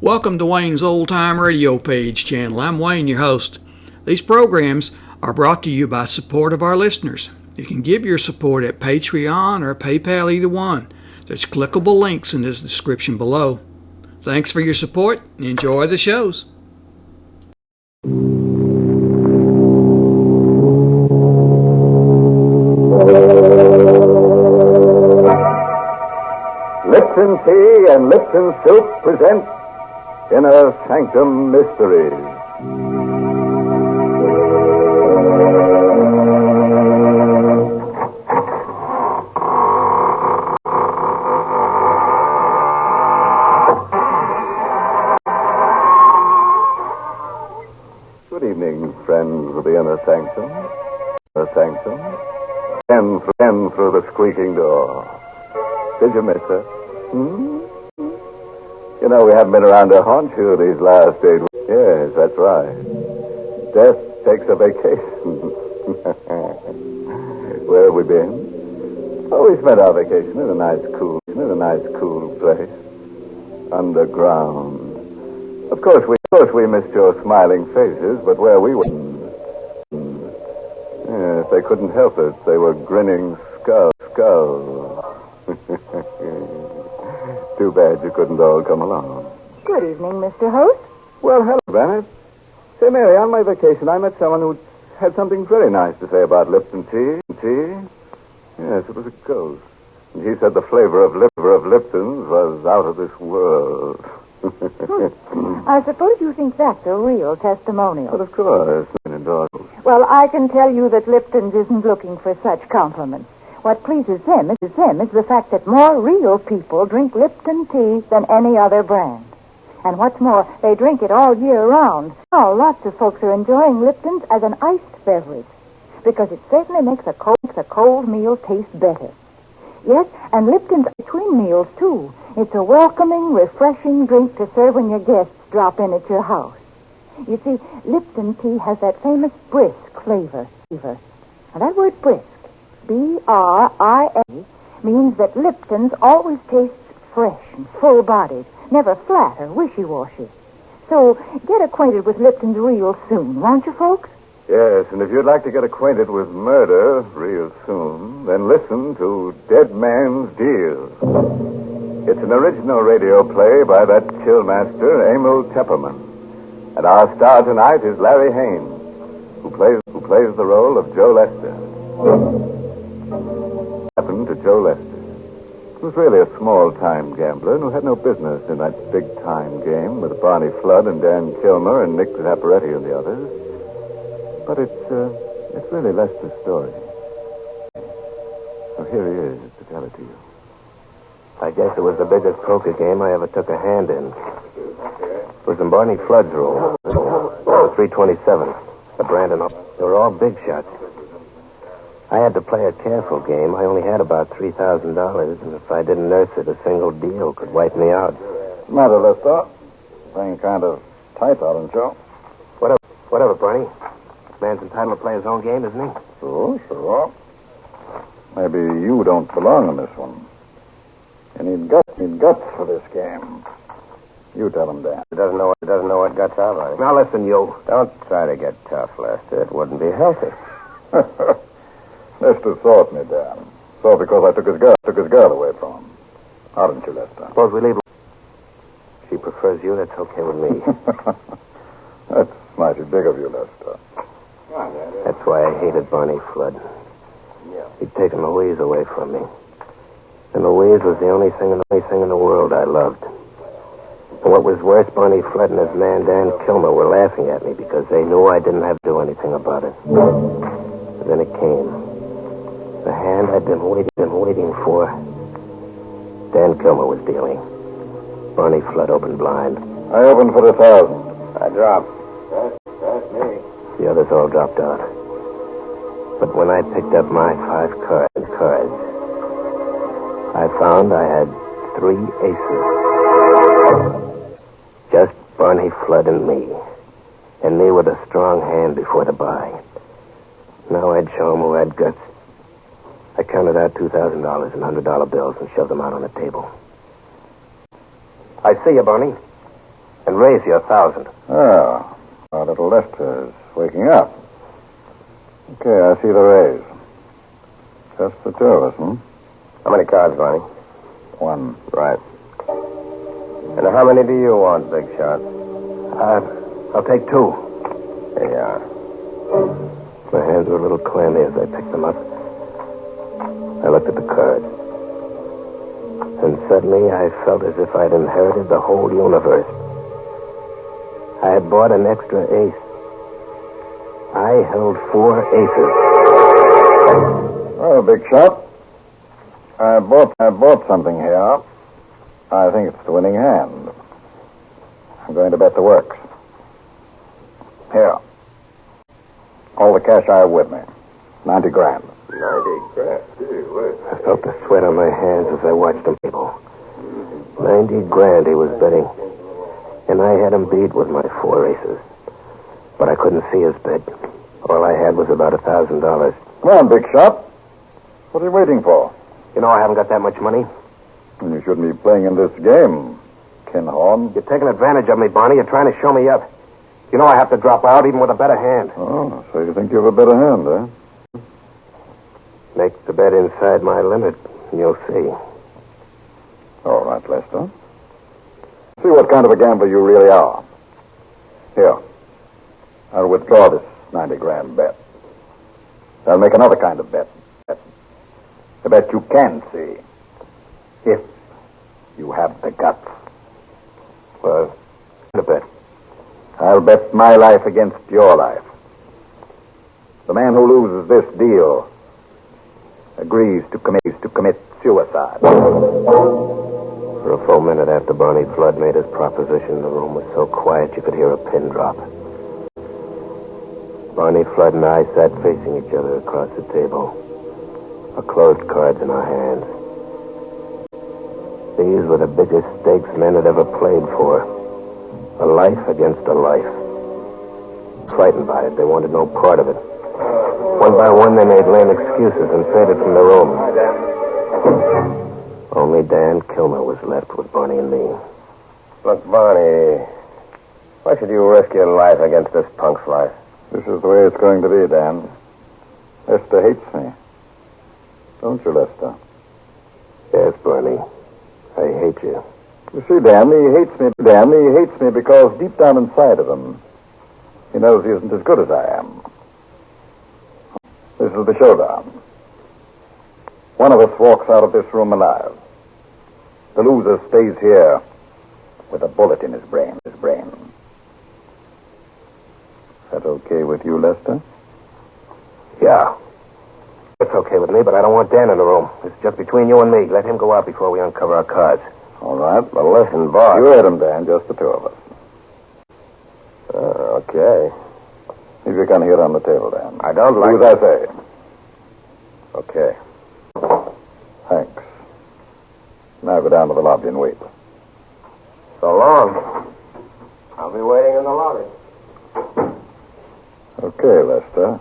Welcome to Wayne's Old Time Radio Page channel. I'm Wayne, your host. These programs are brought to you by support of our listeners. You can give your support at Patreon or PayPal, either one. There's clickable links in the description below. Thanks for your support and enjoy the shows. Lipton Tea and Lipton Soup present Inner Sanctum Mysteries. Good evening, friends of the Inner Sanctum. Inner Sanctum. And through the squeaking door. Did you miss her? You know, we haven't been around to haunt you these last 8 weeks. Yes, that's right. Death takes a vacation. Where have we been? Oh, we spent our vacation in a nice cool place. Underground. Of course we missed your smiling faces, but where we were... Yes, they couldn't help it. They were grinning skulls. Too bad you couldn't all come along. Good evening, Mr. Host. Well, hello, Bennett. Say, Mary, on my vacation, I met someone who had something very nice to say about Lipton tea. Yes, it was a ghost. And he said the flavor of Lipton's was out of this world. I suppose you think that's a real testimonial. But of course. Well, I can tell you that Lipton's isn't looking for such compliments. What pleases them is the fact that more real people drink Lipton tea than any other brand. And what's more, they drink it all year round. Now, lots of folks are enjoying Lipton's as an iced beverage because it certainly makes a cold meal taste better. Yes, and Lipton's between meals, too. It's a welcoming, refreshing drink to serve when your guests drop in at your house. You see, Lipton tea has that famous brisk flavor. Now, that word brisk, B-R-I-S, means that Lipton's always tastes fresh and full-bodied, never flat or wishy-washy. So get acquainted with Lipton's real soon, won't you, folks? Yes, and if you'd like to get acquainted with murder real soon, then listen to Dead Man's Deal. It's an original radio play by that chillmaster, Emil Tepperman. And our star tonight is Larry Haines, who plays the role of Joe Lester. Happened to Joe Lester. He was really a small-time gambler who had no business in that big-time game with Barney Flood and Dan Kilmer and Nick Zapparetti and the others. But it's really Lester's story. So here he is to tell it to you. I guess it was the biggest poker game I ever took a hand in. It was in Barney Flood's roll. 327. The Brandon. They were all big shots. I had to play a careful game. I only had about $3,000, and if I didn't nurse it, a single deal could wipe me out. What's the matter, Lester? Playing kind of tight, aren't you? Whatever, Barney. Man's entitled to play his own game, isn't he? Sure. Maybe you don't belong in this one. You need guts for this game. You tell him, Dan. He doesn't know what guts are, Barney. Now listen, you. Don't try to get tough, Lester. It wouldn't be healthy. Lester thought me, Dan. So because I took his girl away from him. Aren't you, Lester? Suppose we leave. If she prefers you, that's okay with me. That's mighty big of you, Lester. That's why I hated Barney Flood. He'd taken Louise away from me. And Louise was the only thing in the world I loved. And what was worse, Barney Flood and his man Dan Kilmer were laughing at me because they knew I didn't have to do anything about it. And then it came. The hand I'd been waiting for. Dan Kilmer was dealing. Barney Flood opened blind. I opened for 1,000. I dropped. That's me. The others all dropped out. But when I picked up my 5 cards, I found I had 3 aces. Just Barney Flood and me. And me with a strong hand before the buy. Now I'd show him who had guts. I counted out $2,000 in $100 bills and shoved them out on the table. I see you, Barney. and raise you 1,000. Oh, our little Lester is waking up. Okay, I see the raise. Just the two of us, How many cards, Barney? One. Right. And how many do you want, Big Shot? I'll take 2. Here you are. My hands were a little clammy as I picked them up. I looked at the cards. And suddenly I felt as if I'd inherited the whole universe. I had bought an extra ace. I held 4 aces. Well, Big Shot, I bought something here. I think it's the winning hand. I'm going to bet the works. Here. All the cash I have with me. 90 grand. 90 grand. I felt the sweat on my hands as I watched him people. 90 grand he was betting. And I had him beat with my 4 aces. But I couldn't see his bet. All I had was about $1,000. Come on, Big Shot. What are you waiting for? You know I haven't got that much money. You shouldn't be playing in this game, Kinhorn. You're taking advantage of me, Barney. You're trying to show me up. You know I have to drop out even with a better hand. Oh, so you think you have a better hand, eh? Make the bet inside my limit, and you'll see. All right, Lester. See what kind of a gambler you really are. Here. I'll withdraw this 90 grand bet. I'll make another kind of bet. A bet you can see. If you have the guts. Well, the bet. I'll bet my life against your life. The man who loses this deal agrees to commit suicide. For a full minute after Barney Flood made his proposition, the room was so quiet you could hear a pin drop. Barney Flood and I sat facing each other across the table, our closed cards in our hands. These were the biggest stakes men had ever played for. A life against a life. Frightened by it, they wanted no part of it. One by one, they made lame excuses and faded from the room. Only Dan Kilmer was left with Barney and me. Look, Barney, why should you risk your life against this punk's life? This is the way it's going to be, Dan. Lester hates me. Don't you, Lester? Yes, Barney. I hate you. You see, Dan, he hates me. He hates me because deep down inside of him, he knows he isn't as good as I am. This is the showdown. One of us walks out of this room alive. The loser stays here with a bullet in his brain. Is that okay with you, Lester? Yeah. It's okay with me, but I don't want Dan in the room. It's just between you and me. Let him go out before we uncover our cards. All right. Well, listen, boss. You heard him, Dan. Just the two of us. Okay. Leave your gun here on the table, Dan. I don't like... Do as I say. Okay. Thanks. Now go down to the lobby and wait. So long. I'll be waiting in the lobby. Okay, Lester.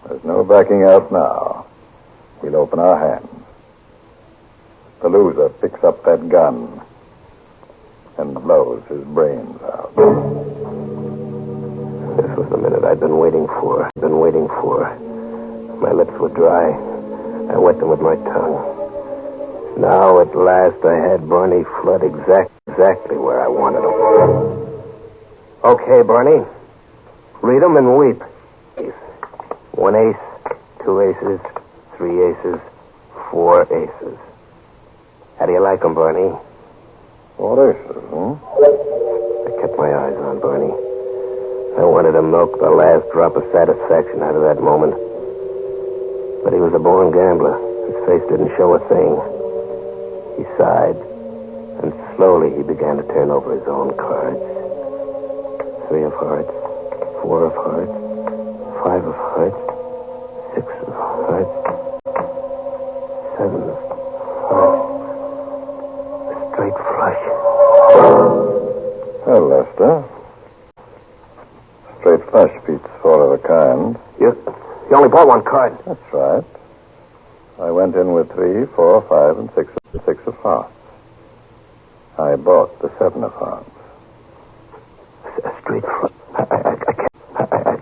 There's no backing out now. We'll open our hands. The loser picks up that gun and blows his brains out. This was the minute I'd been waiting for. My lips were dry. I wet them with my tongue. Now, at last, I had Barney Flood exactly where I wanted him. Okay, Barney. Read them and weep. 1 ace, 2 aces, 3 aces, 4 aces. How do you like them, Barney? 4 aces, huh? I kept my eyes on Barney. I wanted to milk the last drop of satisfaction out of that moment. But he was a born gambler. His face didn't show a thing. He sighed, and slowly he began to turn over his own cards. 3 of hearts, 4 of hearts, 5 of hearts, 6 of hearts, 7 of hearts. A straight flush. Well, Lester. Straight flush beats 4 of a kind. You only bought 1 card. That's right. I went in with 3, 4, 5, and 6 of hearts. I bought the 7 of hearts. Barney Flood.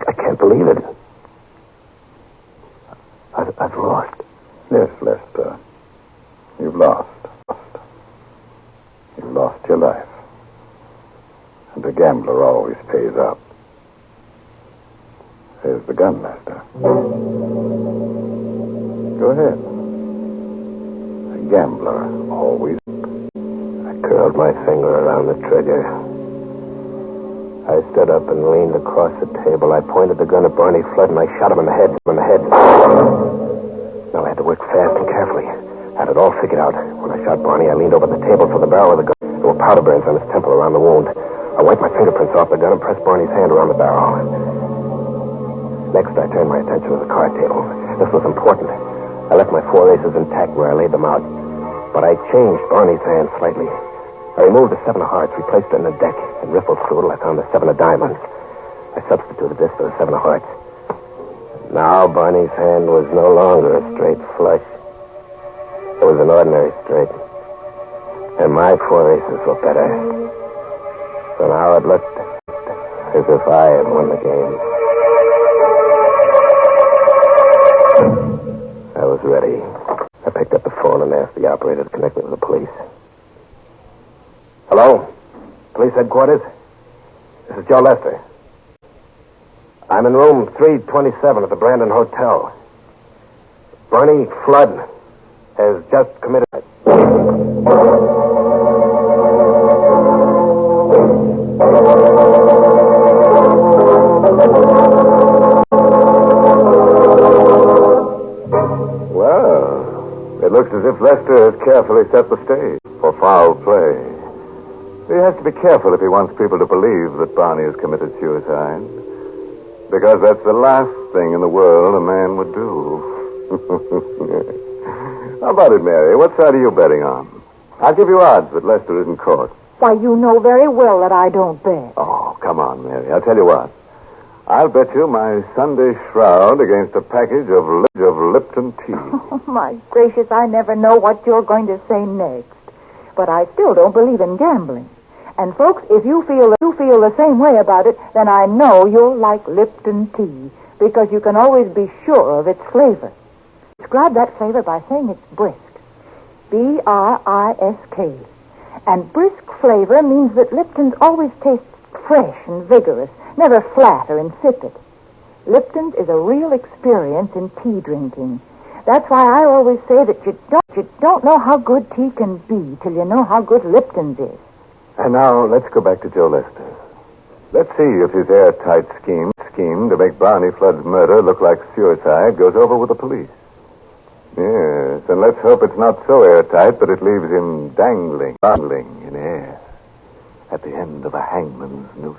I can't believe it. I've lost. Yes, Lester. You've lost. You've lost your life. And the gambler always pays up. Here's the gun, Lester. Go ahead. The gambler always... I curled my finger around the trigger. I stood up and leaned across the table. I pointed the gun at Barney Flood and I shot him in the head. Now I had to work fast and carefully. I had it all figured out. When I shot Barney, I leaned over the table for the barrel of the gun. There were powder burns on his temple around the wound. I wiped my fingerprints off the gun and pressed Barney's hand around the barrel. Next, I turned my attention to the card table. This was important. I left my 4 aces intact where I laid them out. But I changed Barney's hand slightly. I removed the 7 of hearts, replaced it in the deck, and riffled through till I found the 7 of diamonds. I substituted this for the 7 of hearts. Now Barney's hand was no longer a straight flush. It was an ordinary straight. And my 4 aces were better. So now it looked as if I had won the game. I was ready. I picked up the phone and asked the operator to connect me with the police. Hello? Police headquarters? This is Joe Lester. I'm in room 327 at the Brandon Hotel. Barney Flood has just committed... Well, it looks as if Lester has carefully set the stage for foul play. He has to be careful if he wants people to believe that Barney has committed suicide. Because that's the last thing in the world a man would do. How about it, Mary? What side are you betting on? I'll give you odds that Lester isn't caught. Why, you know very well that I don't bet. Oh, come on, Mary. I'll tell you what. I'll bet you my Sunday shroud against a package of Lipton tea. Oh, my gracious, I never know what you're going to say next. But I still don't believe in gambling. And, folks, if you feel the same way about it, then I know you'll like Lipton tea, because you can always be sure of its flavor. Describe that flavor by saying it's brisk. B-R-I-S-K. And brisk flavor means that Lipton's always tastes fresh and vigorous, never flat or insipid. Lipton's is a real experience in tea drinking. That's why I always say that you don't know how good tea can be till you know how good Lipton's is. And now, let's go back to Joe Lester. Let's see if his airtight scheme to make Barney Flood's murder look like suicide goes over with the police. Yes, and let's hope it's not so airtight that it leaves him dangling in air at the end of a hangman's noose.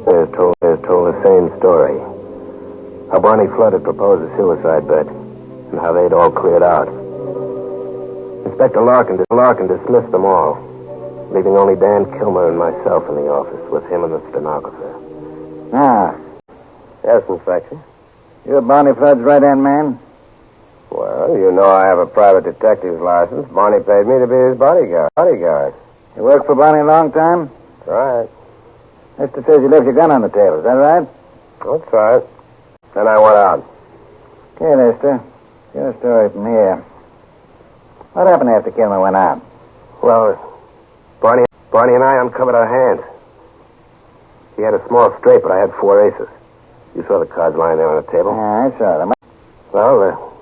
There's told the same story. How Barney Flood had proposed a suicide bet, and how they'd all cleared out. Inspector Larkin dismissed them all, leaving only Dan Kilmer and myself in the office with him and the stenographer. Ah. Yes, Inspector. You're Barney Flood's right-hand man? Well, you know I have a private detective's license. Barney paid me to be his bodyguard. You worked for Barney a long time? That's right. Mister says you left your gun on the table. Is that right? That's right. Then I went out. Okay, Lester. Your story from here. What happened after Kilmer went out? Well, Barney and I uncovered our hands. He had a small straight, but I had 4 aces. You saw the cards lying there on the table. Yeah, I saw them. Well,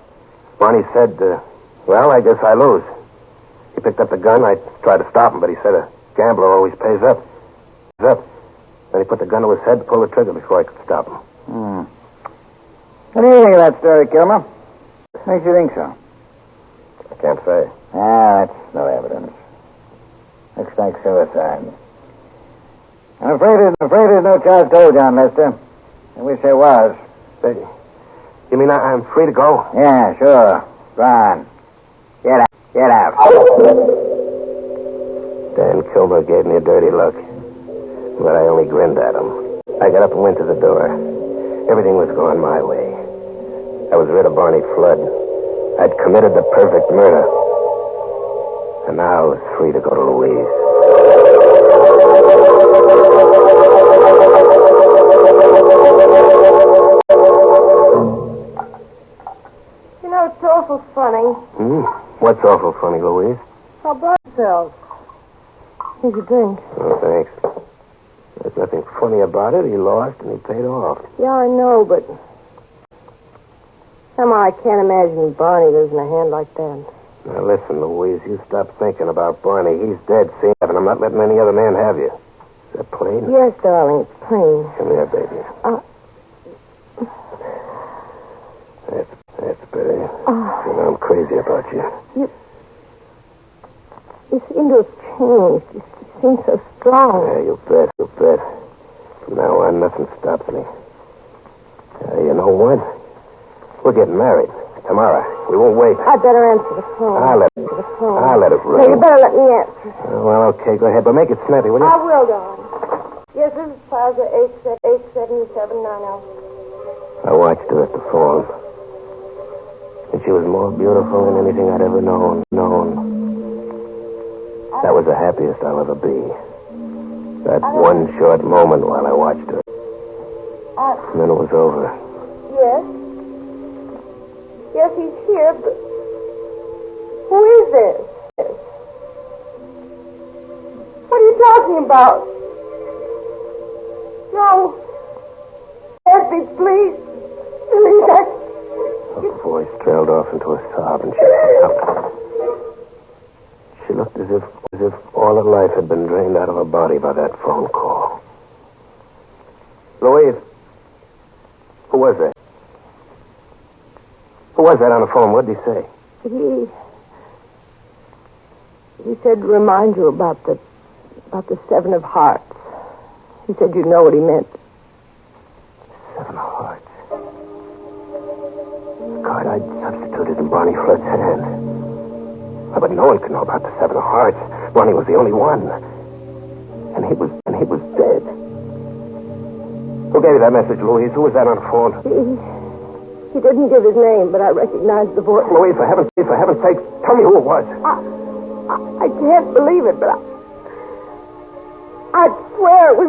Barney said, well, I guess I lose. He picked up the gun. I tried to stop him, but he said a gambler always pays up. Then he put the gun to his head to pull the trigger before I could stop him. What do you think of that story, Kilmer? What makes you think so? I can't say. Ah, that's no evidence. Looks like suicide. I'm afraid there's no charge to hold you on, Lester. I wish there was. You mean I'm free to go? Yeah, sure. Go on. Get out. Dan Kilmer gave me a dirty look, but I only grinned at him. I got up and went to the door. Everything was going my way. I was rid of Barney Flood. I'd committed the perfect murder. And now I was free to go to Louise. What's awful funny, Louise? How blood cells. Here's a drink. Oh, thanks. There's nothing funny about it. He lost and he paid off. Yeah, I know, but somehow I can't imagine Barney losing a hand like that. Now, listen, Louise, you stop thinking about Barney. He's dead, see? And I'm not letting any other man have you. Is that plain? Yes, darling, it's plain. Come here, baby. That's better. You know, I'm crazy about you. You seem to have changed. You seem so strong. Yeah, you bet. From now on, nothing stops me. You know what? We're getting married tomorrow. We won't wait. I'd better answer the phone. I'll let it ring. No, you better let me answer. Well, okay, go ahead, but make it snappy, will you? I will, darling. Yes, this is Plaza 8779. I watched her at the phone. And she was more beautiful than anything I'd ever known. That was the happiest I'll ever be. That one short moment while I watched her. And then it was over. Yes? Yes, he's here, but who is this? What are you talking about? No. Esty, please. Please, Her voice trailed off into a sob, and she looked as if all her life had been drained out of her body by that phone call. Louise, who was that? Who was that on the phone? What did he say? He said to remind you about the 7 of hearts. He said you'd know what he meant. 7 of hearts. The card I'd substituted in Barney Flood's hand. But no one could know about the 7 of hearts. Barney was the only one. And he was dead. Who gave you that message, Louise? Who was that on the phone? He didn't give his name, but I recognized the voice. Louise, for heaven's sake, tell me who it was. I can't believe it, but I swear it was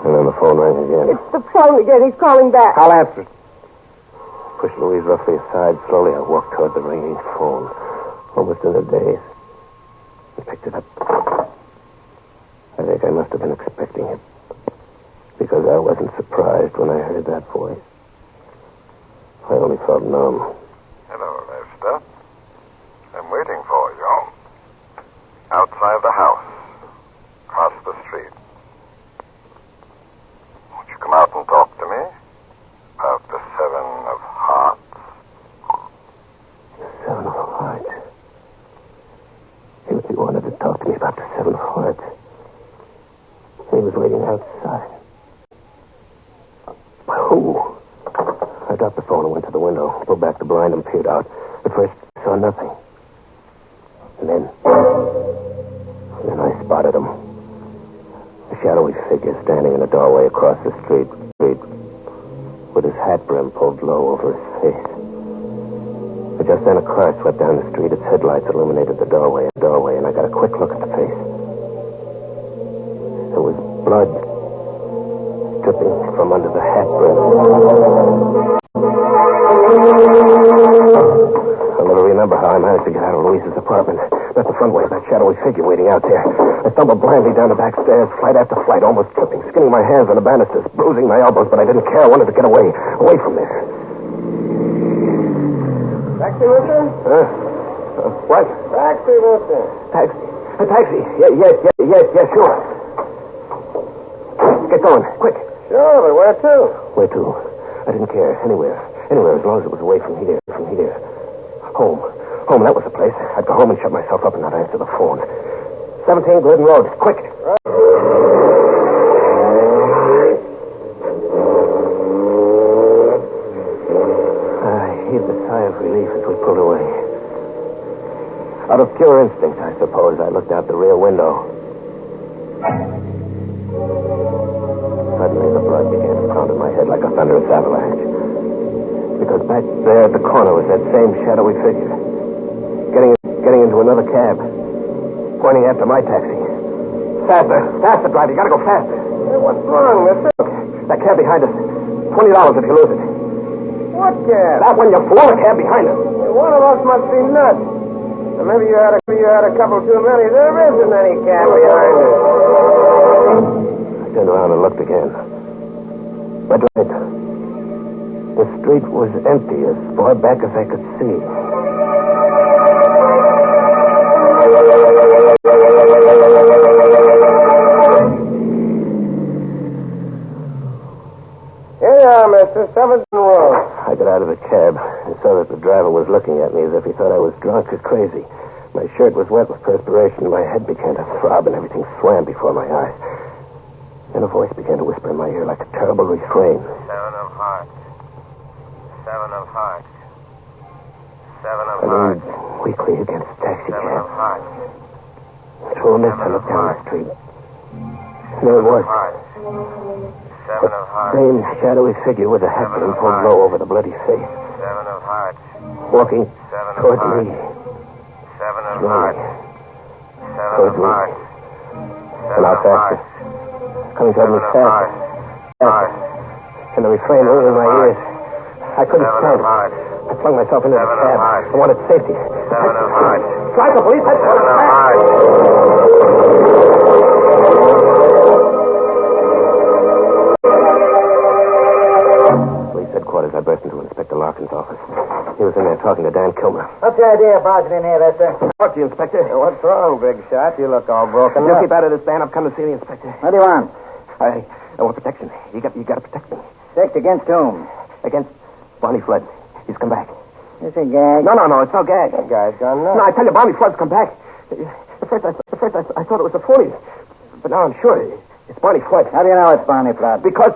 And then the phone rang again. It's the phone again. He's calling back. I'll answer it. Pushed Louise roughly aside. Slowly, I walked toward the ringing phone. Almost in a daze. I picked it up. I think I must have been expecting it. Because I wasn't surprised when I heard that voice. I only felt numb. Hello, Lester. I'm waiting for you. Outside the house. Across the street. Won't you come out and talk to me? About the 7 of hearts. The 7 of hearts. He wanted to talk to me about the 7 of hearts. He was waiting outside. Who? I dropped the phone and went to the window, pulled back the blind and peered out. At first, I saw nothing. And then I spotted him. A shadowy figure standing in a doorway across the street, with his hat brim pulled low over his face. But just then a car swept down the street. Its headlights illuminated the doorway, and I got a quick look at the face. There was blood dripping from under the hat brim. I'll never remember how I managed to get out of Louise's apartment. Not the front way, that shadowy figure waiting out there. I stumbled blindly down the back stairs, flight after flight, almost tripping, skinning my hands on the banisters, bruising my elbows, but I didn't care. I wanted to get away from there. Taxi, mister? What? Taxi, mister. Taxi? A taxi? Yes, sure. Get going, quick. Sure, but where to? Where to? I didn't care. Anywhere, as long as it was away from here. Home, that was the place. I'd go home and shut myself up and not answer the phone. 17 Glidden Road, quick. Right. I heaved a sigh of relief as we pulled away. Out of pure instinct, I suppose, I looked out the rear window. Suddenly, the blood began to pound in my head like a thunderous avalanche. Because back there at the corner was that same shadowy figure. Getting into another cab. Pointing after my taxi. Faster, driver. You gotta go faster. Hey, what's wrong, mister? Look, that cab behind us. $20 if you lose it. What cab? That one, you fool. The cab behind us. One of us must be nuts. Or maybe you had a couple too many. There isn't any cab behind us. I turned around and looked again. But right. The street was empty as far back as I could see. Here you are, mister. 7th Road. I got out of the cab and saw that the driver was looking at me as if he thought I was drunk or crazy. My shirt was wet with perspiration, and my head began to throb, and everything swam before my eyes. Then a voice began to whisper in my ear like a terrible refrain. 7 of hearts. 7 of hearts. 7 of I hearts. leaned weakly against the taxi 7 cab. of hearts. Through a mist, I looked down the street. There it was. Hearts. 7 of hearts. Same shadowy figure with a hat brim pulled low over the bloody face, 7 of hearts. walking 7 of toward hearts. me. 7 of Slowly. hearts. 7 Toward of me. hearts. And now faster. Coming toward me fast. Faster. And the refrain ringing in my ears. I couldn't 7 stand of it. hearts. I flung myself into the 7 of cab. hearts. I wanted safety. 7 of hearts. Drive the police. 7 of hearts. Police headquarters. I burst into Inspector Larkin's office. He was in there talking to Dan Kilmer. What's the idea of barging in here, Lester? Talk to you, Inspector. What's wrong, big shot? You look all broken You up. keep out of this, Dan. I've come to see the inspector. What do you want? I want protection. You got to protect me. Protect against whom? Against Barney Flood. He's come back. It's a gag. No, it's no gag. That guy's gone nuts. No, I tell you, Barney Flood's come back. At first I thought it was the phony. But now I'm sure it's Barney Flood. How do you know it's Barney Flood? Because...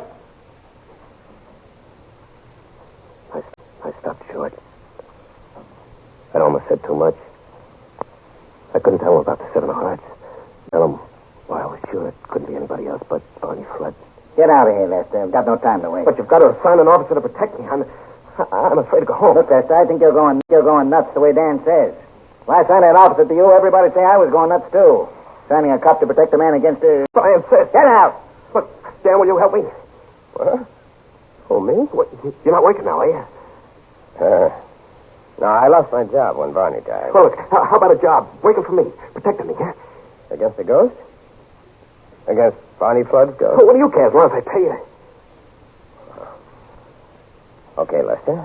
I stopped short. I'd almost said too much. I couldn't tell him about the 7 of Hearts. Tell him, well, I was sure it couldn't be anybody else but Barney Flood. Get out of here, Lester. I've got no time to waste. But you've got to assign an officer to protect me. I'm afraid to go home. Look, Lester, I think you're going nuts the way Dan says. When I signed that officer to you, everybdy'd say I was going nuts, too. Signing a cop to protect a man against a... I insist. Get out! Look, Dan, will you help me? What? Oh, me? What? You're not working now, are you? No, I lost my job when Barney died. Well, look, how about a job? Working for me. Protecting me, huh? Against the ghost? Against Barney Flood's ghost? Well, what do you care as long as I pay you? Okay, Lester.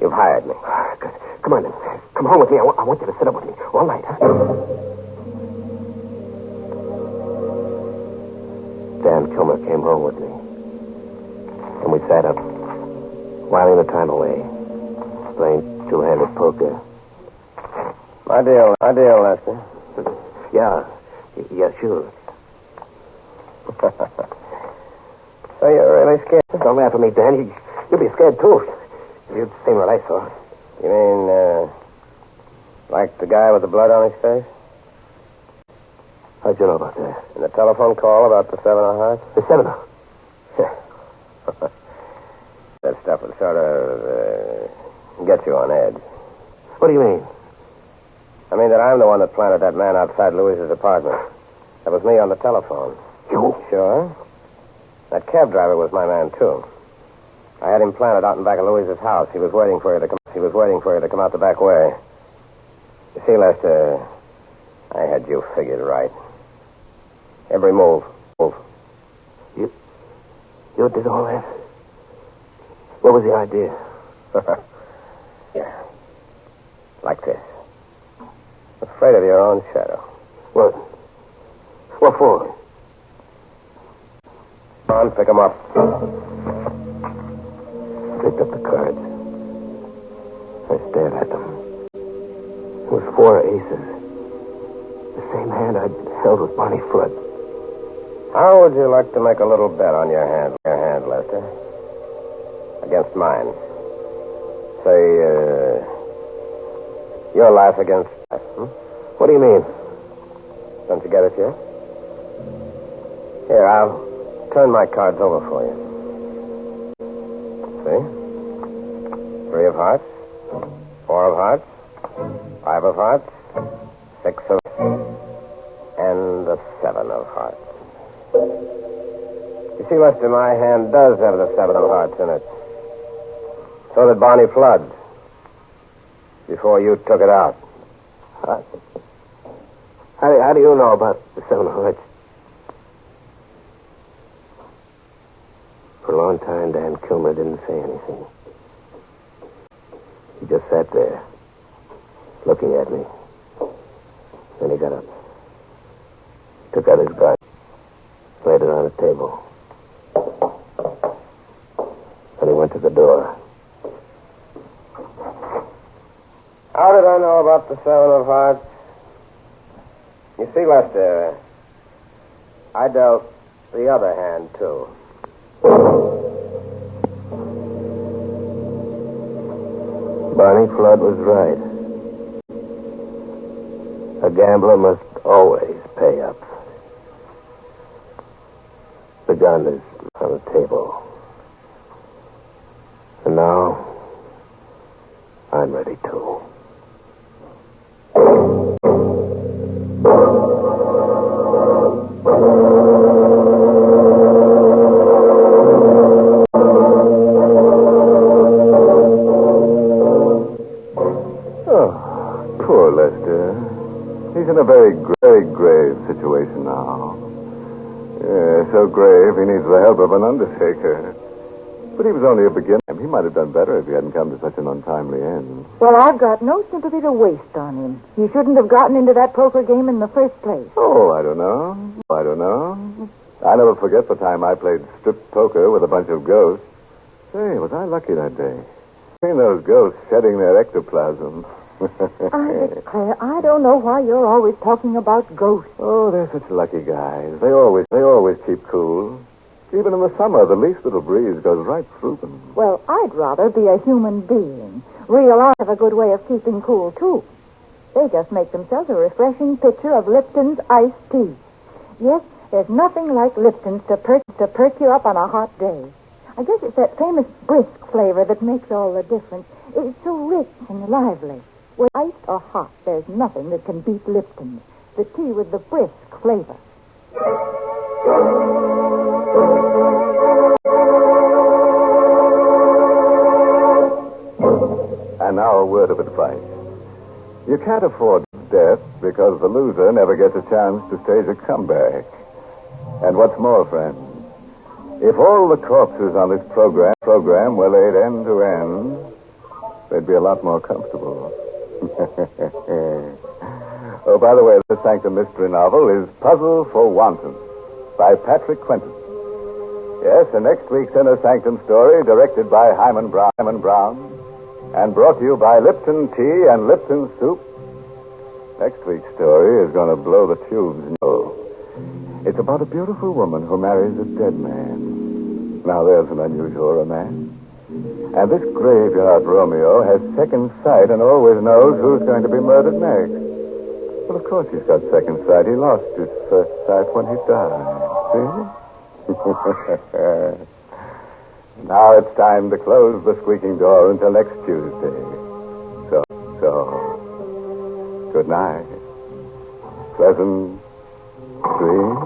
You've hired me. Good. Come on, then. Come home with me. I want you to sit up with me all night, huh? Dan Kilmer came home with me. And we sat up, whiling the time away, playing two-handed poker. My deal, Lester. Yeah, sure. So you're really scared? Don't laugh at me, Dan. You'll be scared, too. You'd seen what I saw. You mean, like the guy with the blood on his face? How'd you know about that? And the telephone call about the 7 of Hearts? The 7 of... That stuff would sort of get you on edge. What do you mean? I mean that I'm the one that planted that man outside Louise's apartment. That was me on the telephone. You? Sure. That cab driver was my man, too. I had him planted out in back of Louise's house. He was waiting for her to come out the back way. You see, Lester, I had you figured right. Every move. You did all that? What was the idea? Yeah. Like this. Afraid of your own shadow. What? What for? Come on, pick him up. Picked up the cards. I stared at them. It was 4 aces. The same hand I'd held with Barney Flood. How would you like to make a little bet on your hand, Lester? Against mine. Say, your life against... What do you mean? Don't you get it yet? Here, I'll turn my cards over for you. See? 3 of hearts, 4 of hearts, 5 of hearts, 6 of... and the 7 of hearts. You see, Lester, my hand does have the 7 of hearts in it. So did Barney Flood. Before you took it out. How do you know about the 7 Hearts? For a long time, Dan Kilmer didn't say anything. He just sat there, looking at me. Then he got up, took out his gun, laid it on the table. Then he went to the door. How did I know about the 7 of Hearts? You see, Lester, I dealt the other hand, too. Barney Flood was right. A gambler must always pay up. The gun is on the table. And now, I'm ready too. Poor Lester. He's in a very grave situation now. Yeah, so grave he needs the help of an undertaker. But he was only a beginner. He might have done better if he hadn't come to such an untimely end. Well, I've got no sympathy to waste on him. He shouldn't have gotten into that poker game in the first place. Oh, I don't know. I never forget the time I played strip poker with a bunch of ghosts. Say, was I lucky that day? Seeing those ghosts shedding their ectoplasm. I declare, I don't know why you're always talking about ghosts. Oh, they're such lucky guys. They always keep cool. Even in the summer, the least little breeze goes right through them. Well, I'd rather be a human being. Real art have a good way of keeping cool, too. They just make themselves a refreshing picture of Lipton's iced tea. Yes, there's nothing like Lipton's to perk you up on a hot day. I guess it's that famous brisk flavor that makes all the difference. It's so rich and lively. Whether iced or hot, there's nothing that can beat Lipton's. The tea with the brisk flavor. And now a word of advice. You can't afford death because the loser never gets a chance to stage a comeback. And what's more, friends, if all the corpses on this program were laid end to end, they'd be a lot more comfortable. Oh, by the way, the Sanctum mystery novel is Puzzle for Wanton by Patrick Quentin. Yes, and next week's Inner Sanctum story, directed by Hyman Brown, and brought to you by Lipton Tea and Lipton Soup. Next week's story is going to blow the tubes. No. It's about a beautiful woman who marries a dead man. Now, there's an unusual romance. And this graveyard Romeo has second sight and always knows who's going to be murdered next. Well, of course he's got second sight. He lost his first sight when he died. See? Now it's time to close the squeaking door until next Tuesday. So, good night. Pleasant dreams.